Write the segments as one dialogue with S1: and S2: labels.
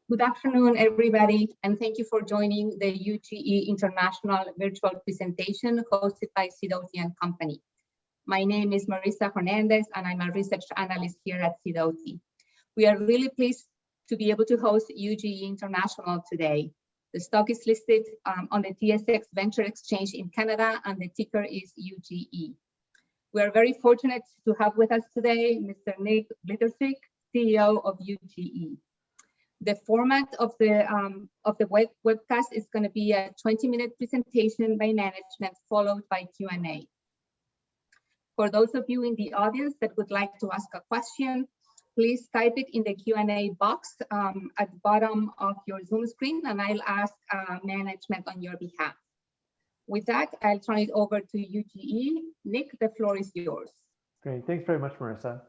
S1: Good afternoon, everybody, and thank you for joining the UGE International Virtual Presentation hosted by Sidoti and Company. My name is Marisa Hernandez, and I'm a research analyst here at Sidoti. We are really pleased to be able to host UGE International today. The stock is listed on the TSX Venture Exchange in Canada, and the ticker is UGE. We are very fortunate to have with us today Mr. Nick Littlesick, CEO of UGE. The format of the webcast is going to be a 20-minute presentation by management followed by Q&A. For those of you in the audience that would like to ask a question, please type it in the Q&A box at the bottom of your Zoom screen, and I'll ask management on your behalf. With that, I'll turn it over to UGE. Nick, the floor is yours.
S2: Great. Thanks very much, Marissa.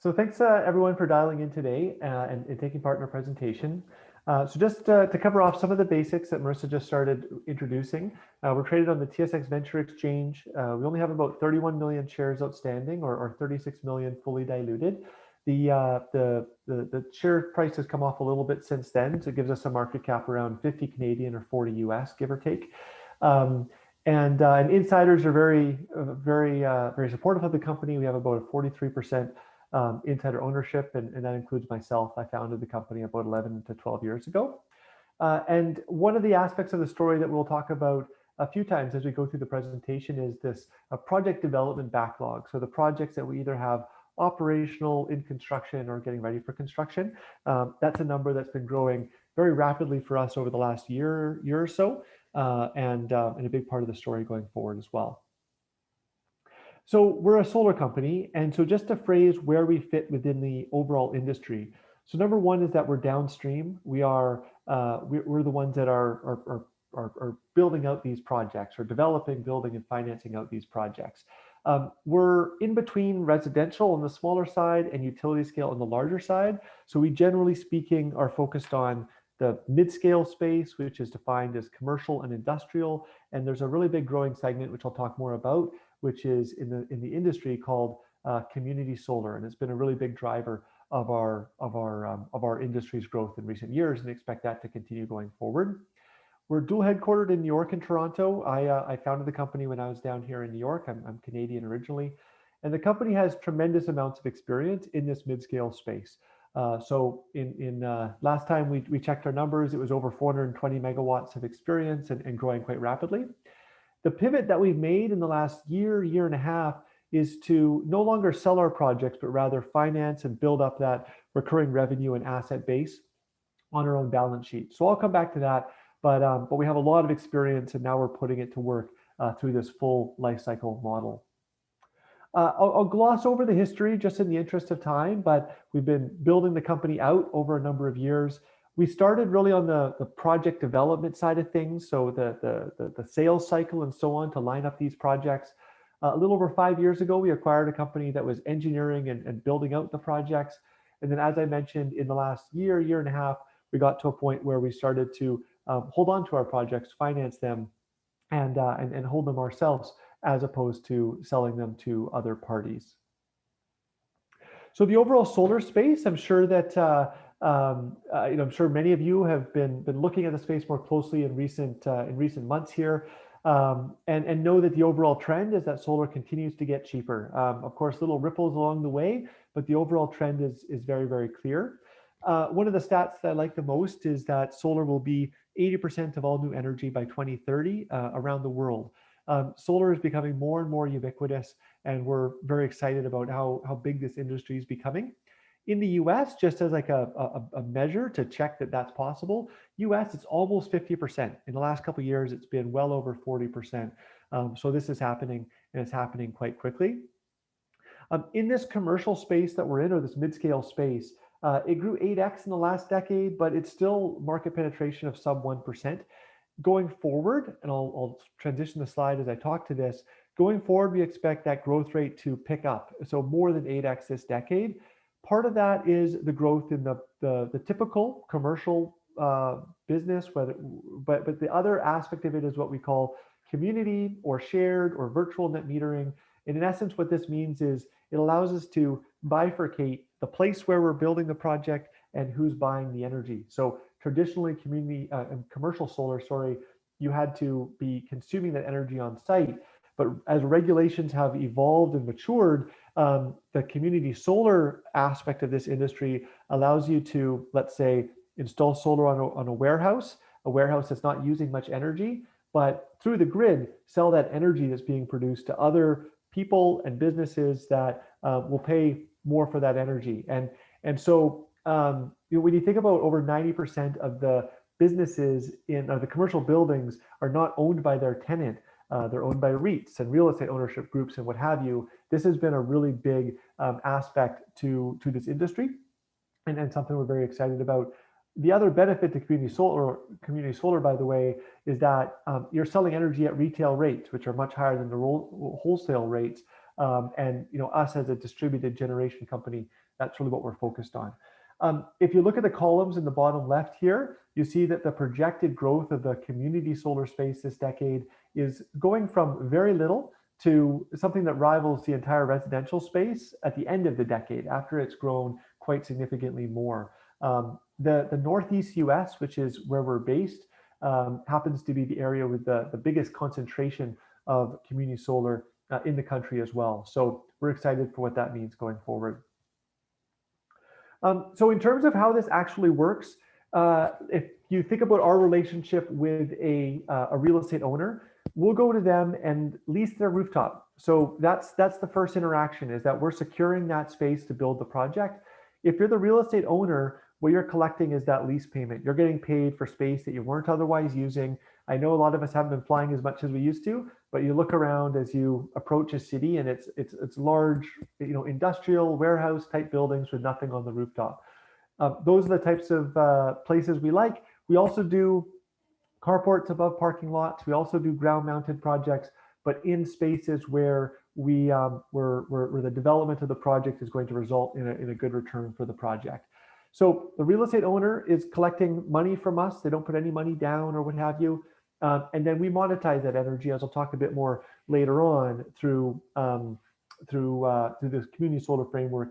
S2: So thanks everyone for dialing in today and taking part in our presentation. So just to cover off some of the basics that Marissa just started introducing, we're traded on the TSX Venture Exchange. We only have about 31 million shares outstanding, or 36 million fully diluted. The share price has come off a little bit since then, so it gives us a market cap around 50 Canadian or 40 US, give or take. And insiders are very supportive of the company. We have about a 43% insider ownership, and that includes myself. I founded the company about 11 to 12 years ago. And one of the aspects of the story that we'll talk about a few times as we go through the presentation is this project development backlog. So the projects that we either have operational, in construction, or getting ready for construction. That's a number that's been growing very rapidly for us over the last year or so, and a big part of the story going forward as well. So we're a solar company, and so just to phrase where we fit within the overall industry. So number one is that we're downstream. We're the ones that are building out these projects, or developing, building, and financing out these projects. We're in between residential on the smaller side and utility scale on the larger side. So we, generally speaking, are focused on the mid-scale space, which is defined as commercial and industrial. And there's a really big growing segment, which I'll talk more about, which is in the industry called community solar, and it's been a really big driver of our industry's growth in recent years, and expect that to continue going forward. We're dual headquartered in New York and Toronto. I founded the company when I was down here in New York. I'm Canadian originally, and the company has tremendous amounts of experience in this mid-scale space. So last time we checked our numbers, it was over 420 megawatts of experience and growing quite rapidly. The pivot that we've made in the last year and a half is to no longer sell our projects, but rather finance and build up that recurring revenue and asset base on our own balance sheet. So I'll come back to that, but we have a lot of experience, and now we're putting it to work through this full life cycle model. I'll gloss over the history just in the interest of time, but we've been building the company out over a number of years. We started really on the project development side of things, so the sales cycle and so on to line up these projects. A little over 5 years ago, we acquired a company that was engineering and building out the projects. And then, as I mentioned, in the last year and a half, we got to a point where we started to hold on to our projects, finance them, and hold them ourselves, as opposed to selling them to other parties. So the overall solar space, I'm sure that I'm sure many of you have been looking at the space more closely in recent months here, and know that the overall trend is that solar continues to get cheaper. Of course, little ripples along the way, but the overall trend is very, very clear. One of the stats that I like the most is that solar will be 80% of all new energy by 2030 around the world. Solar is becoming more and more ubiquitous, and we're very excited about how big this industry is becoming. In the US, just as like a measure to check that that's possible, US, it's almost 50%. In the last couple of years, it's been well over 40%. So this is happening, and it's happening quite quickly. In this commercial space that we're in, or this mid-scale space, it grew 8x in the last decade, but it's still market penetration of sub 1%. Going forward, and I'll transition the slide as I talk to this, going forward, we expect that growth rate to pick up. So more than 8x this decade. Part of that is the growth in the typical commercial business, but the other aspect of it is what we call community or shared or virtual net metering. And in essence, what this means is it allows us to bifurcate the place where we're building the project and who's buying the energy. So traditionally, commercial solar, you had to be consuming that energy on site. But as regulations have evolved and matured, the community solar aspect of this industry allows you to, let's say, install solar on a warehouse that's not using much energy, but through the grid, sell that energy that's being produced to other people and businesses that will pay more for that energy. And so when you think about over 90% of the businesses the commercial buildings are not owned by their tenant, they're owned by REITs and real estate ownership groups and what have you. This has been a really big aspect to this industry, and something we're very excited about. The other benefit to community solar, by the way, is that you're selling energy at retail rates, which are much higher than the wholesale rates. And us as a distributed generation company, that's really what we're focused on. If you look at the columns in the bottom left here, you see that the projected growth of the community solar space this decade is going from very little to something that rivals the entire residential space at the end of the decade, after it's grown quite significantly more. The Northeast US, which is where we're based, happens to be the area with the biggest concentration of community solar in the country as well. So we're excited for what that means going forward. So in terms of how this actually works, if you think about our relationship with a real estate owner, we'll go to them and lease their rooftop. So that's the first interaction, is that we're securing that space to build the project. If you're the real estate owner, what you're collecting is that lease payment. You're getting paid for space that you weren't otherwise using. I know a lot of us haven't been flying as much as we used to, but you look around as you approach a city and it's large, industrial warehouse type buildings with nothing on the rooftop. Those are the types of places we like. We also do carports above parking lots. We also do ground mounted projects, but in spaces where where the development of the project is going to result in a good return for the project. So the real estate owner is collecting money from us. They don't put any money down or what have you. And then we monetize that energy, as I'll talk a bit more later on, through this community solar framework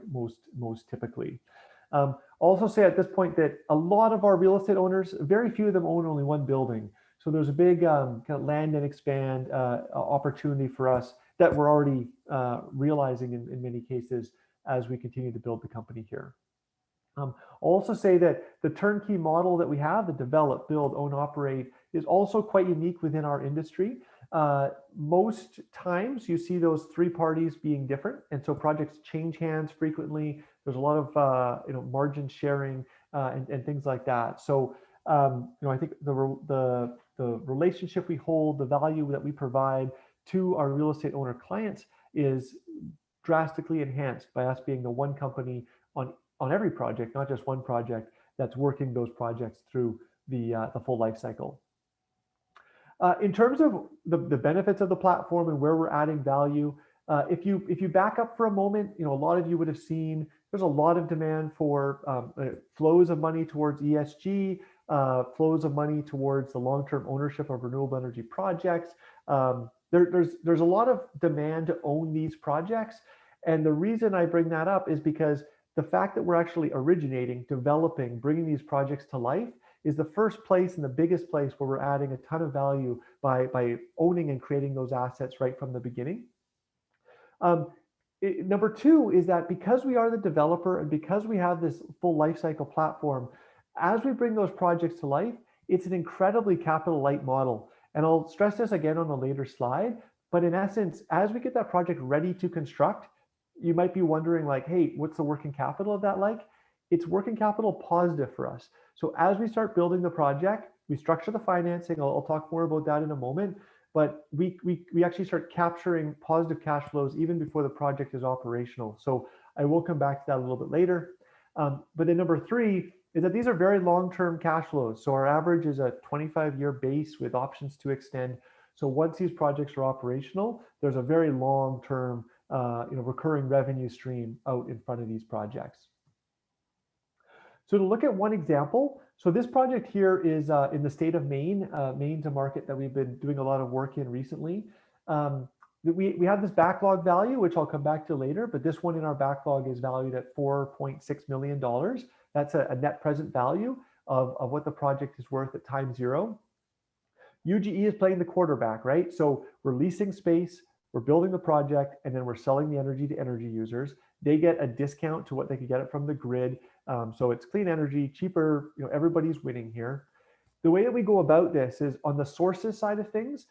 S2: most typically. I'll also say at this point that a lot of our real estate owners, very few of them own only one building. So there's a big kind of land and expand opportunity for us that we're already realizing in many cases as we continue to build the company here. I'll also say that the turnkey model that we have, the develop, build, own, operate, is also quite unique within our industry. Most times you see those three parties being different, and so projects change hands frequently. There's a lot of margin sharing and things like that. So I think the relationship we hold, the value that we provide to our real estate owner clients is drastically enhanced by us being the one company on every project, not just one project, that's working those projects through the full life cycle. In terms of the benefits of the platform and where we're adding value, if you back up for a moment, a lot of you would have seen there's a lot of demand for flows of money towards ESG, flows of money towards the long-term ownership of renewable energy projects. There's a lot of demand to own these projects. And the reason I bring that up is because the fact that we're actually originating, developing, bringing these projects to life is the first place and the biggest place where we're adding a ton of value by owning and creating those assets right from the beginning. Number two is that because we are the developer and because we have this full life cycle platform, as we bring those projects to life, it's an incredibly capital light model. And I'll stress this again on a later slide, but in essence, as we get that project ready to construct, you might be wondering like, hey, what's the working capital of that like? It's working capital positive for us. So as we start building the project, we structure the financing. I'll talk more about that in a moment, but we actually start capturing positive cash flows even before the project is operational. So I will come back to that a little bit later. But then number three is that these are very long-term cash flows. So our average is a 25-year base with options to extend. So once these projects are operational, there's a very long-term recurring revenue stream out in front of these projects. So to look at one example, so this project here is in the state of Maine. Maine's a market that we've been doing a lot of work in recently. We have this backlog value, which I'll come back to later, but this one in our backlog is valued at $4.6 million. That's a net present value of what the project is worth at time zero. UGE is playing the quarterback, right? So we're leasing space, we're building the project, and then we're selling the energy to energy users. They get a discount to what they could get it from the grid. So it's clean energy, cheaper, everybody's winning here. The way that we go about this is on the sources side of things.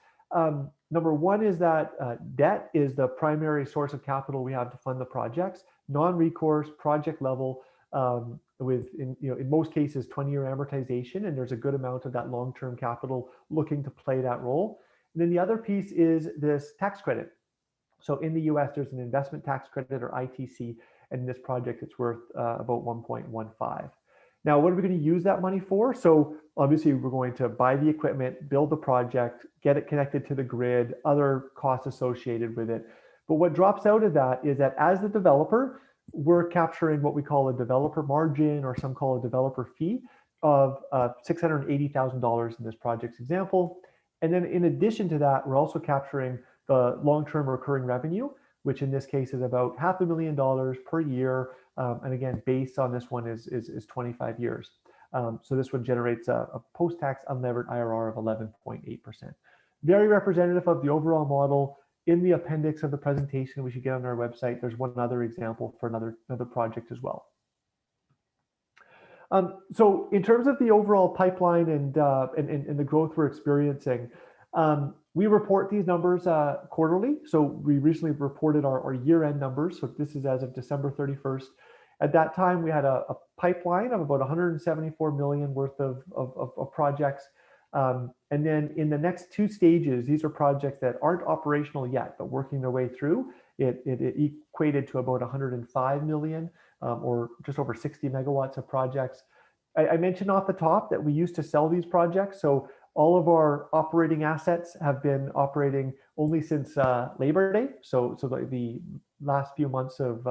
S2: Number one is that debt is the primary source of capital we have to fund the projects, non-recourse, project level, with in most cases 20-year amortization, and there's a good amount of that long-term capital looking to play that role. And then the other piece is this tax credit. So in the US, there's an investment tax credit, or ITC, and in this project it's worth about 1.15. Now, what are we going to use that money for? So obviously we're going to buy the equipment, build the project, get it connected to the grid, other costs associated with it. But what drops out of that is that as the developer, we're capturing what we call a developer margin, or some call a developer fee, of $680,000 in this project's example. And then in addition to that, we're also capturing the long-term recurring revenue, which in this case is about $500,000 per year. And again, based on this one is 25 years. So this one generates a post-tax unlevered IRR of 11.8%. Very representative of the overall model. In the appendix of the presentation we should get on our website, there's one other example for another project as well. So in terms of the overall pipeline and the growth we're experiencing, we report these numbers quarterly. So we recently reported our year-end numbers. So this is as of December 31st. At that time, we had a pipeline of about 174 million worth of projects. And then in the next two stages, these are projects that aren't operational yet, but working their way through. It equated to about 105 million, or just over 60 megawatts of projects. I mentioned off the top that we used to sell these projects. So all of our operating assets have been operating only since Labor Day. So the last few months of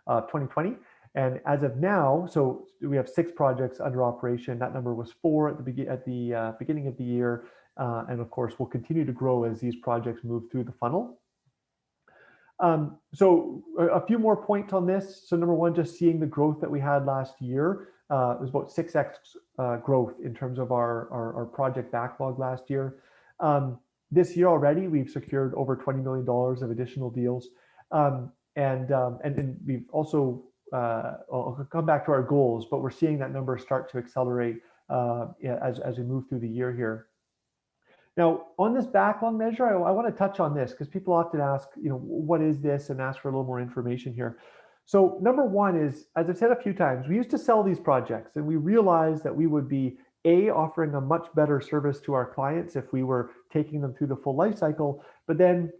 S2: 2020. And as of now, so we have 6 projects under operation. That number was 4 at the beginning of the year. And of course, we'll continue to grow as these projects move through the funnel. So a few more points on this. So number one, just seeing the growth that we had last year. It was about 6x growth in terms of our project backlog last year. This year already, we've secured over $20 million of additional deals. And we've also, I'll come back to our goals, but we're seeing that number start to accelerate as we move through the year here. Now, on this backlog measure, I want to touch on this because people often ask, what is this, and ask for a little more information here. So number one is, as I've said a few times, we used to sell these projects, and we realized that we would be offering a much better service to our clients if we were taking them through the full life cycle, but then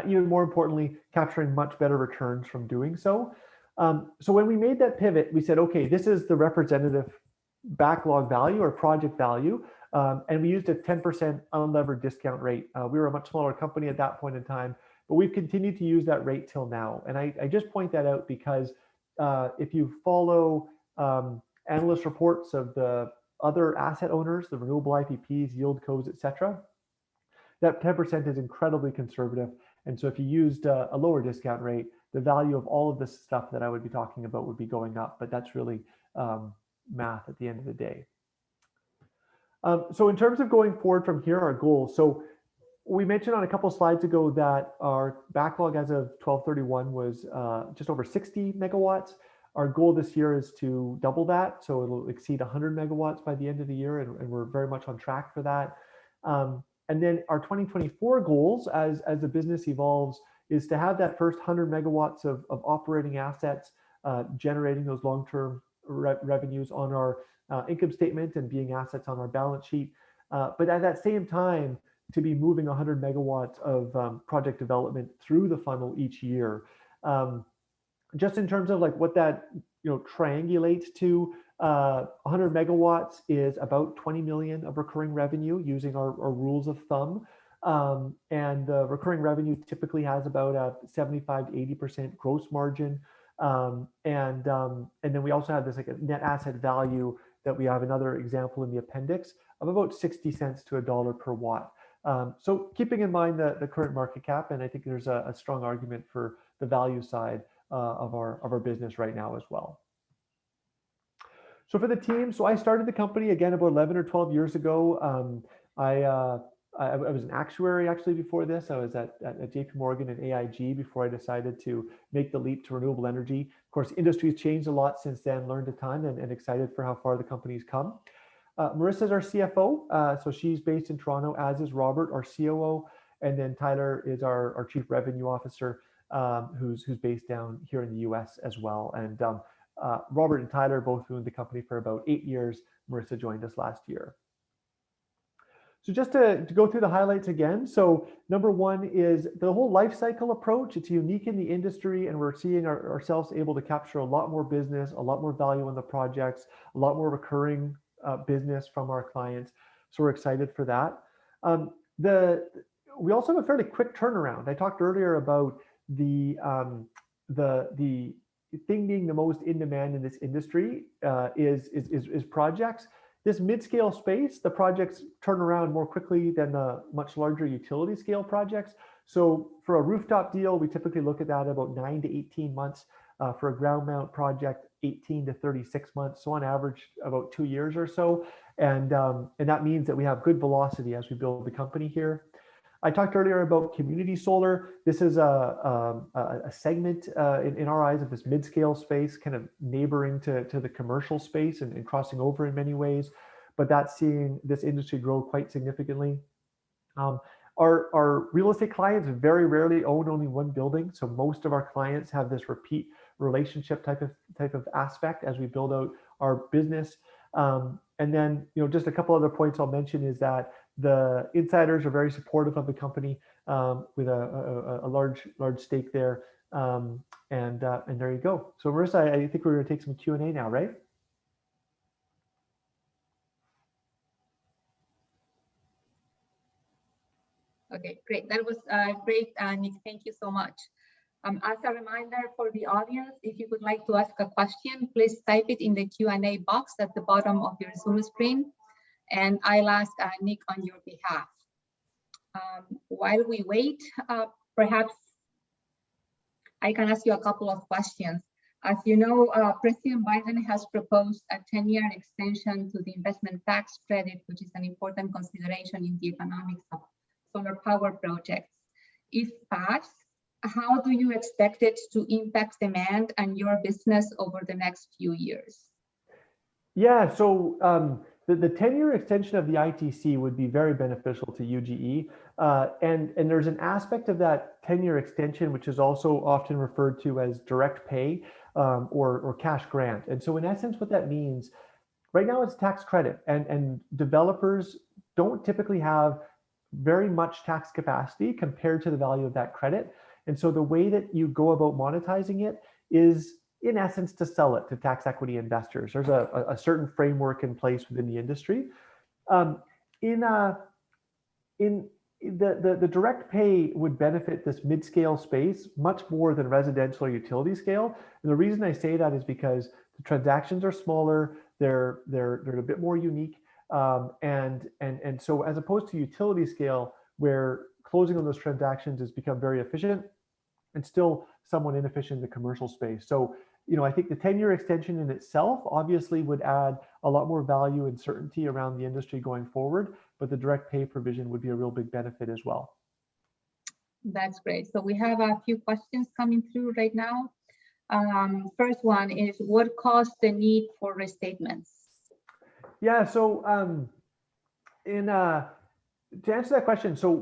S2: even more importantly, capturing much better returns from doing so. So when we made that pivot, we said, okay, this is the representative backlog value or project value. And we used a 10% unlevered discount rate. We were a much smaller company at that point in time, but we've continued to use that rate till now. And I just point that out because if you follow analyst reports of the other asset owners, the renewable IPPs, yield codes, et cetera, that 10% is incredibly conservative. And so if you used a lower discount rate, the value of all of this stuff that I would be talking about would be going up, but that's really math at the end of the day. So in terms of going forward from here, our goals. So we mentioned on a couple of slides ago that our backlog as of 12/31 was just over 60 megawatts. Our goal this year is to double that. So it'll exceed 100 megawatts by the end of the year. And we're very much on track for that. And then our 2024 goals as the business evolves is to have that first 100 megawatts of operating assets generating those long-term revenues on our income statement and being assets on our balance sheet. But at that same time, to be moving 100 megawatts of project development through the funnel each year. Just in terms of like what that triangulates to, 100 megawatts is about 20 million of recurring revenue using our rules of thumb. And the recurring revenue typically has about a 75 to 80% gross margin. And then we also have this like a net asset value that we have another example in the appendix of about 60 cents to $1 per watt. So keeping in mind the current market cap, and I think there's a strong argument for the value side of our business right now as well. So for the team, so I started the company again about 11 or 12 years ago. I was an actuary actually before this. I was at JP Morgan and AIG before I decided to make the leap to renewable energy. Of course, industry has changed a lot since then, learned a ton, and excited for how far the company's come. Marissa is our CFO. So she's based in Toronto, as is Robert, our COO. And then Tyler is our Chief Revenue Officer, who's based down here in the US as well. And Robert and Tyler both owned the company for about 8 years. Marissa joined us last year. So just to go through the highlights again. So number one is the whole life cycle approach. It's unique in the industry, and we're seeing ourselves able to capture a lot more business, a lot more value in the projects, a lot more recurring business from our clients. So we're excited for that. We also have a fairly quick turnaround. I talked earlier about the thing being the most in demand in this industry is projects. This mid-scale space, the projects turn around more quickly than the much larger utility scale projects. So for a rooftop deal, we typically look at that about 9 to 18 months. For a ground mount project, 18 to 36 months. So on average, about 2 years or so. And that means that we have good velocity as we build the company here. I talked earlier about community solar. This is a segment in our eyes of this mid-scale space, kind of neighboring to the commercial space and crossing over in many ways, but that's seeing this industry grow quite significantly. Our real estate clients very rarely own only one building, so most of our clients have this repeat relationship type of aspect as we build out our business. And then, just a couple other points I'll mention is that the insiders are very supportive of the company with a large stake there. And there you go. So Marissa, I think we're going to take some Q&A now, right?
S1: Okay, great. That was great, Nick. Thank you so much. As a reminder for the audience, if you would like to ask a question, please type it in the Q&A box at the bottom of your Zoom screen, and I'll ask Nick on your behalf. While we wait, perhaps I can ask you a couple of questions. As you know, President Biden has proposed a 10-year extension to the investment tax credit, which is an important consideration in the economics of solar power projects. If passed, how do you expect it to impact demand and your business over the next few years?
S2: Yeah, so the 10-year extension of the ITC would be very beneficial to UGE. And there's an aspect of that 10-year extension, which is also often referred to as direct pay or cash grant. And so in essence, what that means, right now it's tax credit, and developers don't typically have very much tax capacity compared to the value of that credit. And so the way that you go about monetizing it is, in essence, to sell it to tax equity investors. There's a certain framework in place within the industry. The direct pay would benefit this mid-scale space much more than residential or utility scale. And the reason I say that is because the transactions are smaller, they're a bit more unique. And so as opposed to utility scale, where closing on those transactions has become very efficient, and still somewhat inefficient in the commercial space. So, I think the 10-year extension in itself obviously would add a lot more value and certainty around the industry going forward, but the direct pay provision would be a real big benefit as well.
S1: That's great. So we have a few questions coming through right now. First one is, what caused the need for restatements? Yeah,
S2: so to answer that question, so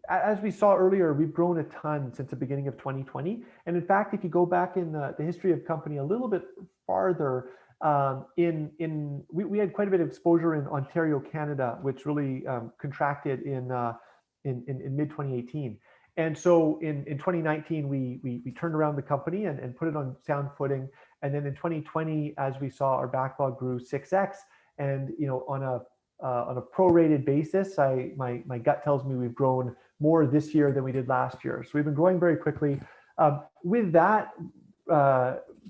S2: as we saw earlier, we've grown a ton since the beginning of 2020. And in fact, if you go back in the history of the company a little bit farther, we had quite a bit of exposure in Ontario, Canada, which really contracted in mid 2018. And so in 2019, we turned around the company and put it on sound footing. And then in 2020, as we saw, our backlog grew 6x. And on a prorated basis, my gut tells me we've grown more this year than we did last year. So we've been growing very quickly. With that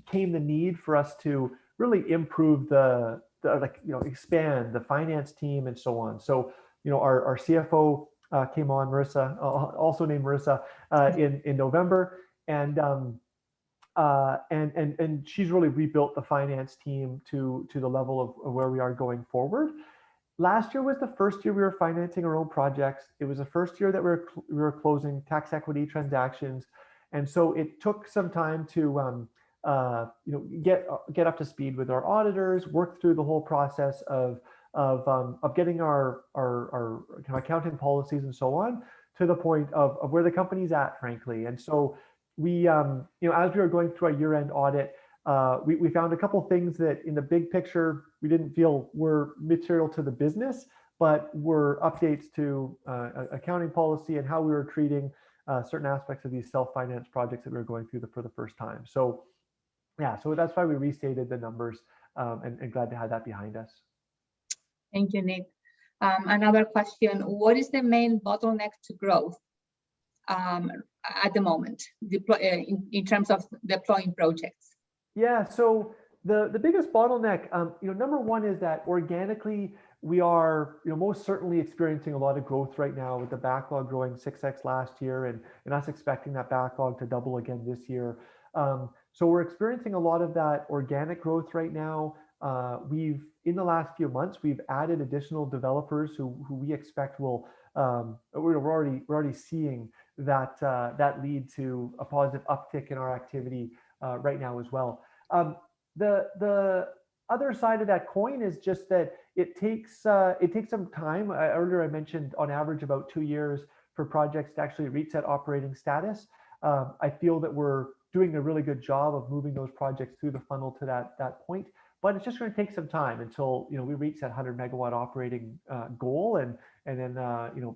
S2: came the need for us to really improve expand the finance team and so on. So our CFO came on, Marissa, also named Marissa, in November, and and she's really rebuilt the finance team to the level of where we are going forward. Last year was the first year we were financing our own projects. It was the first year that we were closing tax equity transactions, and so it took some time to get up to speed with our auditors, work through the whole process of getting our kind of accounting policies and so on to the point of where the company's at, frankly. And so we, as we were going through our year-end audit, we found a couple things that in the big picture, we didn't feel were material to the business, but were updates to accounting policy and how we were treating certain aspects of these self-finance projects that we were going through for the first time. So yeah, so that's why we restated the numbers, and glad to have that behind us.
S1: Thank you, Nick. Another question, what is the main bottleneck to growth at the moment in terms of deploying projects?
S2: Yeah, so the biggest bottleneck, number one is that organically we are, most certainly experiencing a lot of growth right now with the backlog growing 6x last year and us expecting that backlog to double again this year. So we're experiencing a lot of that organic growth right now. In the last few months, we've added additional developers who we expect will, we're already seeing that lead to a positive uptick in our activity right now as well. The other side of that coin is just that it takes some time. Earlier I mentioned on average about 2 years for projects to actually reach that operating status. I feel that we're doing a really good job of moving those projects through the funnel to that point, but it's just going to take some time until we reach that 100 megawatt operating goal, and then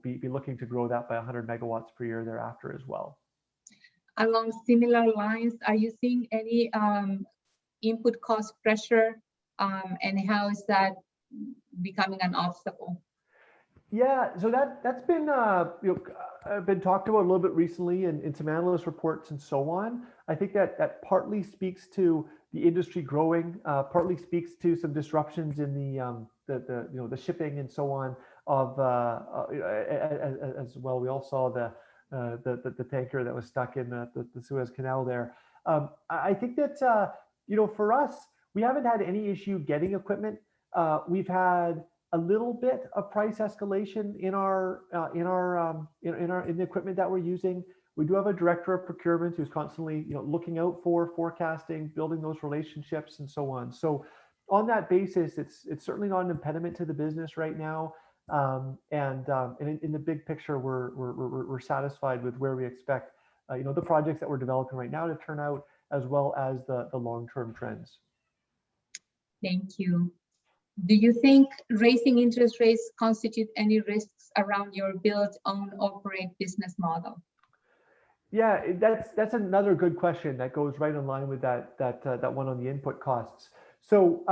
S2: be looking to grow that by 100 megawatts per year thereafter as well.
S1: Along similar lines, are you seeing any input cost pressure, and how is that becoming an obstacle?
S2: Yeah, so that's been been talked about a little bit recently in some analyst reports and so on. I think that partly speaks to the industry growing, partly speaks to some disruptions in the shipping and so on as well. We all saw the tanker that was stuck in the Suez Canal there. I think that for us, we haven't had any issue getting equipment. We've had a little bit of price escalation in the equipment that we're using. We do have a director of procurement who's constantly looking out for forecasting, building those relationships and so on. So on that basis, it's certainly not an impediment to the business right now. And in the big picture, we're satisfied with where we expect the projects that we're developing right now to turn out, as well as the long-term trends.
S1: Thank you. Do you think raising interest rates constitute any risks around your build, own, operate business model?
S2: Yeah, that's another good question that goes right in line with that one on the input costs. So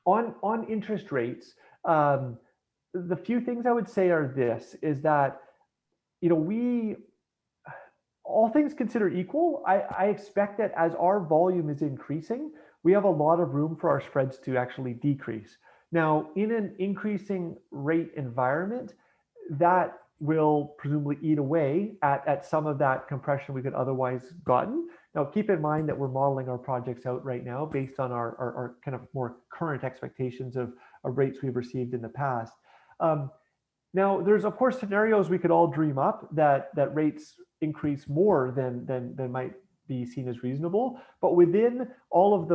S2: on interest rates, the few things I would say are is that all things considered equal, I expect that as our volume is increasing, we have a lot of room for our spreads to actually decrease. Now, in an increasing rate environment, that will presumably eat away at some of that compression we could otherwise gotten. Now, keep in mind that we're modeling our projects out right now based on our kind of more current expectations of rates we've received in the past. Now, there's of course scenarios we could all dream up that rates increase more than might be seen as reasonable, but within all of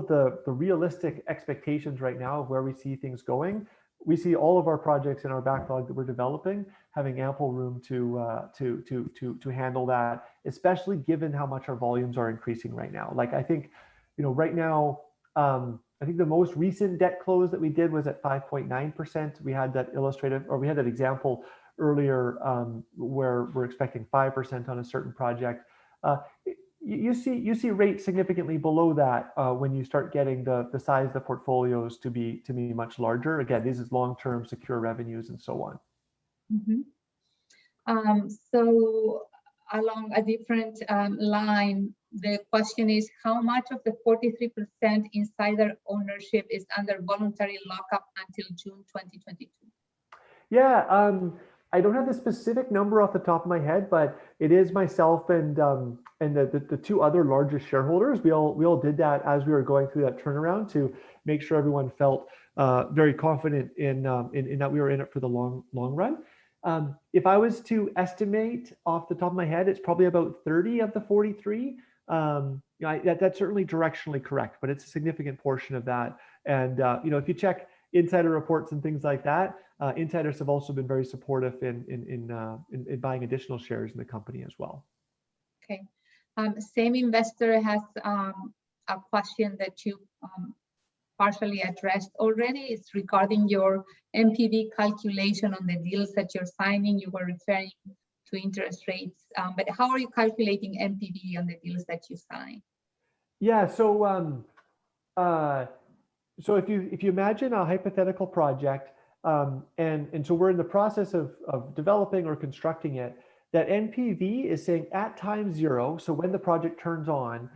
S2: the realistic expectations right now of where we see things going, we see all of our projects in our backlog that we're developing having ample room to handle that, especially given how much our volumes are increasing right now. Like I think, right now, I think the most recent debt close that we did was at 5.9%. We had that illustrative, or we had that example earlier where we're expecting 5% on a certain project. You see rates significantly below that when you start getting the size of the portfolios to be much larger. Again, this is long-term secure revenues and so on.
S1: Mm-hmm. So along a different line, the question is, how much of the 43% insider ownership is under voluntary lockup until June 2022?
S2: Yeah, I don't have the specific number off the top of my head, but it is myself and the two other largest shareholders. We all did that as we were going through that turnaround to make sure everyone felt very confident in that we were in it for the long run. If I was to estimate off the top of my head, it's probably about 30 of the 43. That's certainly directionally correct, but it's a significant portion of that. And if you check insider reports and things like that, insiders have also been very supportive in buying additional shares in the company as well.
S1: Okay. Same investor has a question that you partially addressed already. It's regarding your NPV calculation on the deals that you're signing. You were referring to interest rates, but how are you calculating NPV on the deals that you sign?
S2: Yeah, so so if you imagine a hypothetical project, and so we're in the process of developing or constructing it, that NPV is saying at time zero, so when the project turns on,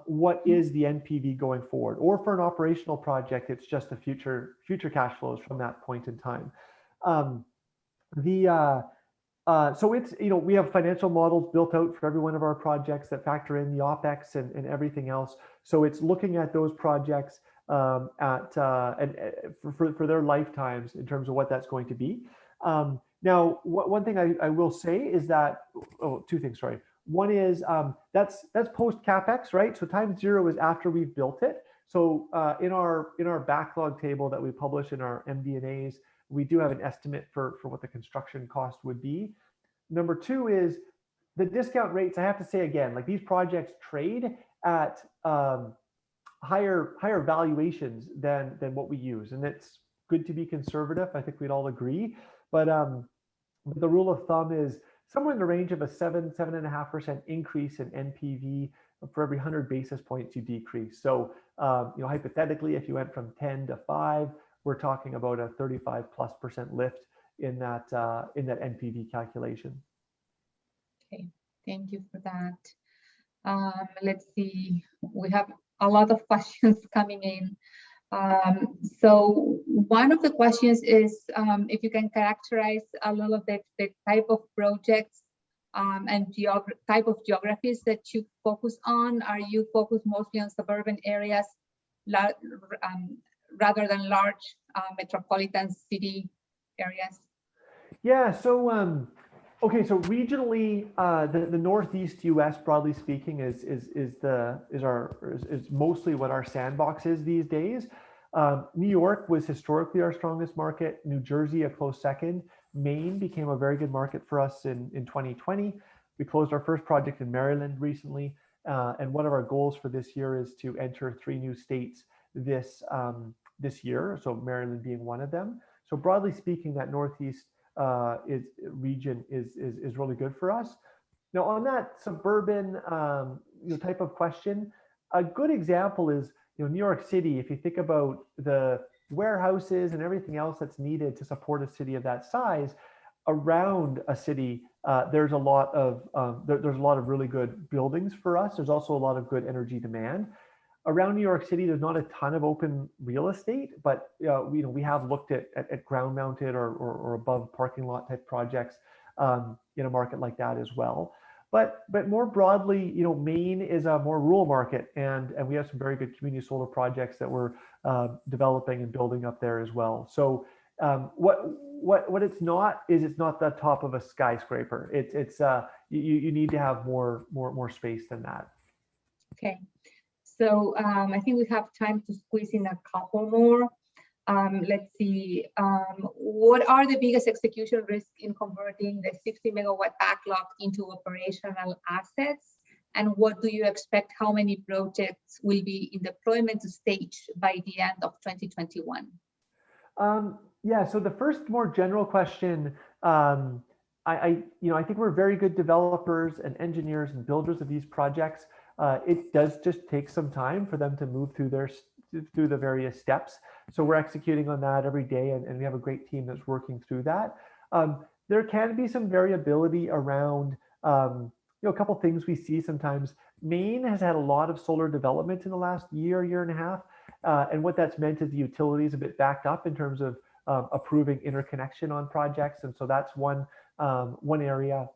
S2: what is the NPV going forward? Or for an operational project, it's just the future cash flows from that point in time. So it's, we have financial models built out for every one of our projects that factor in the OpEx and everything else. So it's looking at those projects for their lifetimes in terms of what that's going to be. Now, one thing I will say is that, two things, sorry. One is that's post CapEx, right? So time zero is after we've built it. So in our backlog table that we publish in our MD&As, we do have an estimate for what the construction cost would be. Number two is the discount rates. I have to say again, like these projects trade at higher valuations than what we use, and it's good to be conservative. I think we'd all agree, but the rule of thumb is somewhere in the range of a 7.5% increase in NPV for every 100 basis points you decrease. So hypothetically, if you went from 10 to 5, we're talking about a 35+% lift in that NPV calculation.
S1: Okay, thank you for that. Let's see, we have a lot of questions coming in. So one of the questions is if you can characterize a little bit the type of projects and type of geographies that you focus on. Are you focused mostly on suburban areas rather than large metropolitan city areas?
S2: Yeah, so okay, so regionally, the Northeast U.S. broadly speaking is mostly what our sandbox is these days. New York was historically our strongest market. New Jersey a close second. Maine became a very good market for us in 2020. We closed our first project in Maryland recently, and one of our goals for this year is to enter 3 new states this year. So Maryland being one of them. So broadly speaking, that Northeast region is really good for us. Now on that suburban type of question, a good example is New York City. If you think about the warehouses and everything else that's needed to support a city of that size, around a city there's a lot of really good buildings for us. There's also a lot of good energy demand. Around New York City, there's not a ton of open real estate, but we have looked at ground mounted or above parking lot type projects in a market like that as well. But more broadly, Maine is a more rural market, and we have some very good community solar projects that we're developing and building up there as well. So what it's not is it's not the top of a skyscraper. It's you need to have more space than that.
S1: Okay. So I think we have time to squeeze in a couple more. Let's see. What are the biggest execution risks in converting the 60 megawatt backlog into operational assets? And what do you expect? How many projects will be in deployment stage by the end of 2021?
S2: Yeah. So the first more general question, I think we're very good developers and engineers and builders of these projects. It does just take some time for them to move through the various steps. So we're executing on that every day, and we have a great team that's working through that. There can be some variability around, a couple things we see sometimes. Maine has had a lot of solar development in the last year and a half. And what that's meant is the utility is a bit backed up in terms of approving interconnection on projects. And so that's one area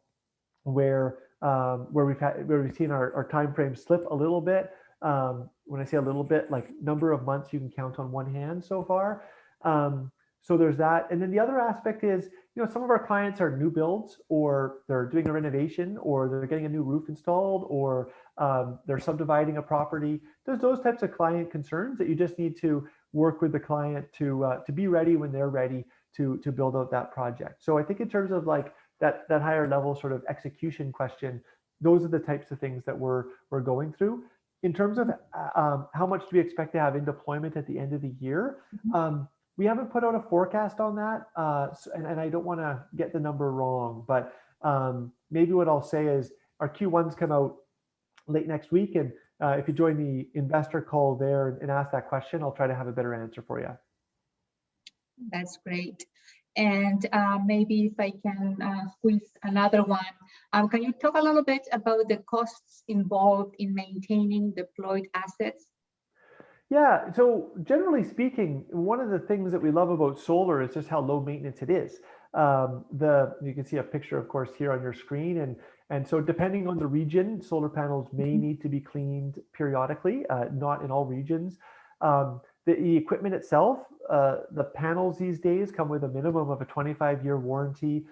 S2: where we've seen our time frame slip a little bit. When I say a little bit, like number of months you can count on one hand so far. So there's that. And then the other aspect is, some of our clients are new builds, or they're doing a renovation, or they're getting a new roof installed, or they're subdividing a property. There's those types of client concerns that you just need to work with the client to be ready when they're ready to build out that project. So I think in terms of like that higher level sort of execution question, those are the types of things that we're going through. In terms of how much do we expect to have in deployment at the end of the year? We haven't put out a forecast on that, and I don't want to get the number wrong, but maybe what I'll say is our Q1s come out late next week, and if you join the investor call there and ask that question, I'll try to have a better answer for you.
S1: That's great. And maybe if I can squeeze another one, can you talk a little bit about the costs involved in maintaining deployed assets?
S2: Yeah, so generally speaking, one of the things that we love about solar is just how low maintenance it is. You can see a picture, of course, here on your screen, and so depending on the region, solar panels may need to be cleaned periodically, not in all regions. The equipment itself, the panels these days come with a minimum of a 25-year warranty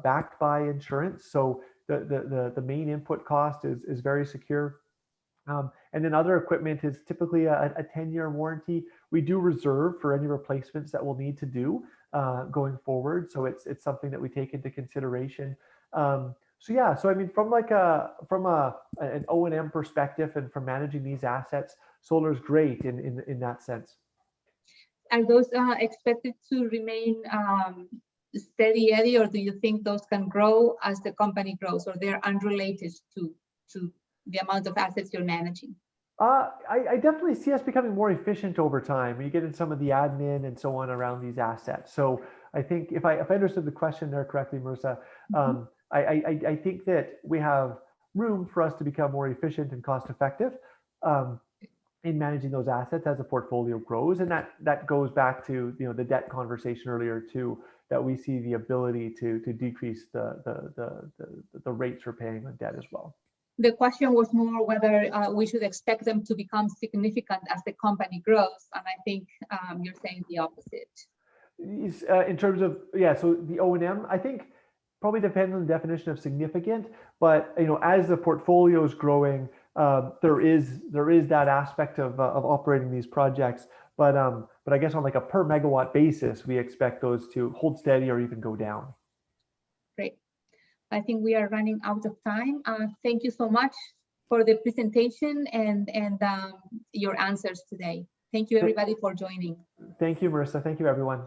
S2: backed by insurance. So the main input cost is very secure. And then other equipment is typically a 10-year warranty. We do reserve for any replacements that we'll need to do going forward. So it's something that we take into consideration. So yeah, so I mean, from an O&M perspective and from managing these assets, solar is great in that sense.
S1: Are those expected to remain steady, Eddie, or do you think those can grow as the company grows, or they're unrelated to the amount of assets you're managing?
S2: I definitely see us becoming more efficient over time. You get in some of the admin and so on around these assets. So I think if I understood the question there correctly, Marissa, I think that we have room for us to become more efficient and cost effective in managing those assets as the portfolio grows. And that goes back to the debt conversation earlier too, that we see the ability to decrease the rates we're paying on debt as well.
S1: The question was more whether we should expect them to become significant as the company grows. And I think you're saying the opposite.
S2: In terms of, yeah, so the O&M, I think probably depends on the definition of significant, but as the portfolio is growing, there is that aspect of operating these projects. But I guess on like a per megawatt basis, we expect those to hold steady or even go down.
S1: Great. I think we are running out of time. Thank you so much for the presentation and your answers today. Thank you, everybody, for joining.
S2: Thank you, Marissa. Thank you, everyone.